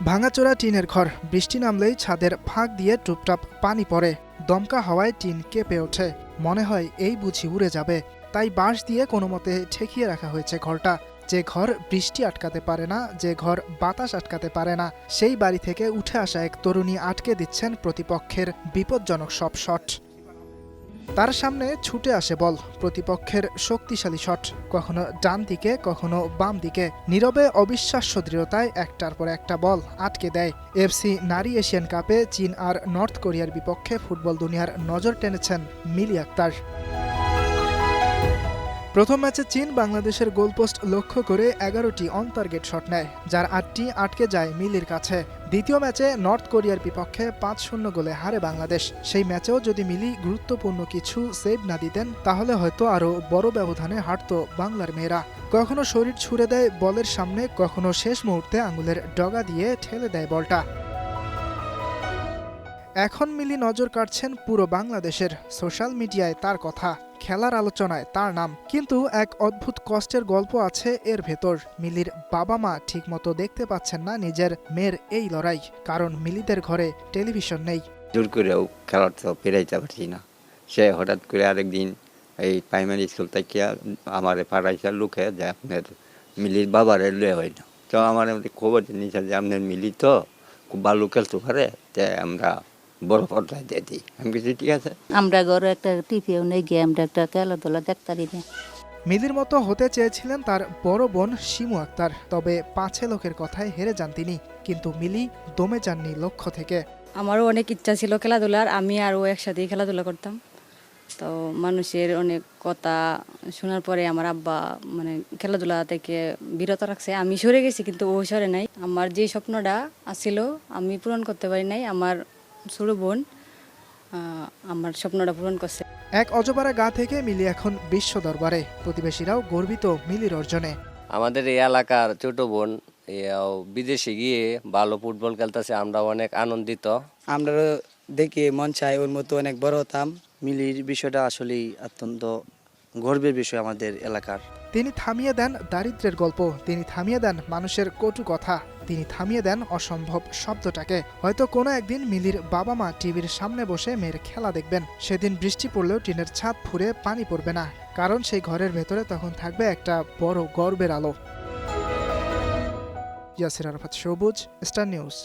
ভাঙাচোরা টিনের ঘর, বৃষ্টি নামলেই ছাদের ফাঁক দিয়ে টুপটাপ পানি পড়ে, দমকা হাওয়ায় টিন কেঁপে ওঠে। মনে হয় এই বুঝি উড়ে যাবে, তাই বাঁশ দিয়ে কোনো মতে ঠেকিয়ে রাখা হয়েছে ঘরটা। যে ঘর বৃষ্টি আটকাতে পারে না, যে ঘর বাতাস আটকাতে পারে না, সেই বাড়ি থেকে উঠে আসা এক তরুণী আটকে দিচ্ছেন প্রতিপক্ষের বিপজ্জনক সব শট। তার সামনে ছুটে আসে বল, প্রতিপক্ষের শক্তিশালী শট, কখনো ডান দিকে কখনো বাম দিকে। নীরবে অবিশ্বাস্য দৃঢ়তায় একটার পর একটা বল আটকে দেয়। এফসি নারী এশিয়ান কাপে চীন আর নর্থ কোরিয়ার বিপক্ষে ফুটবল দুনিয়ার নজর টেনেছেন মিলি আক্তার। প্রথম ম্যাচে চীন বাংলাদেশের গোলপোস্ট লক্ষ্য করে 11টি অন টার্গেট শট নেয়, যার 8টি আটকে যায় মিলির কাছে। দ্বিতীয় ম্যাচে নর্থ কোরিয়ার বিপক্ষে 5-0 গোলে হারে বাংলাদেশ। সেই ম্যাচেও যদি মিলি গুরুত্বপূর্ণ কিছু সেভ না দিতেন, তাহলে হয়তো আরও বড় ব্যবধানে হারত বাংলার মেয়েরা। কখনো শরীর ছুড়ে দেয় বলের সামনে, কখনো শেষ মুহূর্তে আঙুলের ডগা দিয়ে ঠেলে দেয় বলটা। এখন মিলি নজর কাটছেন পুরো বাংলাদেশের। সোশ্যাল মিডিয়ায় তার কথা, খেলার আলোচনায় তার নাম। কিন্তু এক অদ্ভুত কষ্টের গল্প আছে এর ভেতর। মিলির বাবা মা ঠিকমতো দেখতে পাচ্ছেন না নিজের মেয়ের এই লড়াই, কারণ মিলিদের ঘরে টেলিভিশন নেই। জোর করেও খেলাটা ফেরাইতে পারছি না। সে হঠাৎ করে আরেকদিন এই প্রাইমারি স্কুল থেকে আমার পাড়াইছে লোকে যে আপনার মিলির বাবারে লয়ে হয় না। তো আমার খবর নিয়েছে যে আপনার মিলি তো খুব ভালো খেলতে পারে, যে আমরা বড় পর্দায় দিয়ে দিই। আমি কিছু ঠিক আছে, আমরা ঘরে একটা টিভিও নেই, গিয়ে আমরা একটা খেলাধুলা দেখতে দিই। মিলির মতো হতে চেয়েছিলেন তার বড় বোন শিমু আক্তার, তবে পাছে লোকের কথায় হেরে যান তিনি। কিন্তু মিলি দমে যাননি লক্ষ্য থেকে। আমারও অনেক ইচ্ছা ছিল খেলাধুলার, আমি আর ও একসাথেই খেলাধুলা করতাম। তো মানুষের অনেক কথা শোনার পরে আমার আব্বা খেলাধুলা থেকে বিরত রাখছে। আমি সরে গেছি কিন্তু ও সরে নাই। আমার যে স্বপ্নটা আসছিল আমি পূরণ করতে পারি নাই, আমার ছোট বোন আমার স্বপ্নটা পূরণ করছে। এক অজপাড়া গা থেকে মিলি এখন বিশ্ব দরবারে। প্রতিবেশীরাও গর্বিত মিলির অর্জনে। আমাদের এই এলাকার ছোট বোন বিদেশে গিয়ে ভালো ফুটবল খেলতেছে, আমরা অনেক আনন্দিত। আমরা দেখে মন চাই ওর মতো অনেক বড় হতাম। মিলির বিষয়টা আসলেই অত্যন্ত গর্বের বিষয় আমাদের এলাকার। তিনি থামিয়ে দেন দারিদ্র্যের গল্প, তিনি থামিয়ে দেন মানুষের কটু কথা, তিনি থামিয়ে দেন অসম্ভব শব্দটাকে। হয়তো কোনো একদিন মিলির বাবা মা টিভির সামনে বসে মেয়ের খেলা দেখবেন। সেদিন বৃষ্টি পড়লেও টিনের ছাদ ফুঁড়ে পানি পড়বে না, কারণ সেই ঘরের ভেতরে তখন থাকবে একটা বড় গর্বের আলো। ইয়াসির আরাফাত সবুজ, স্টার নিউজ।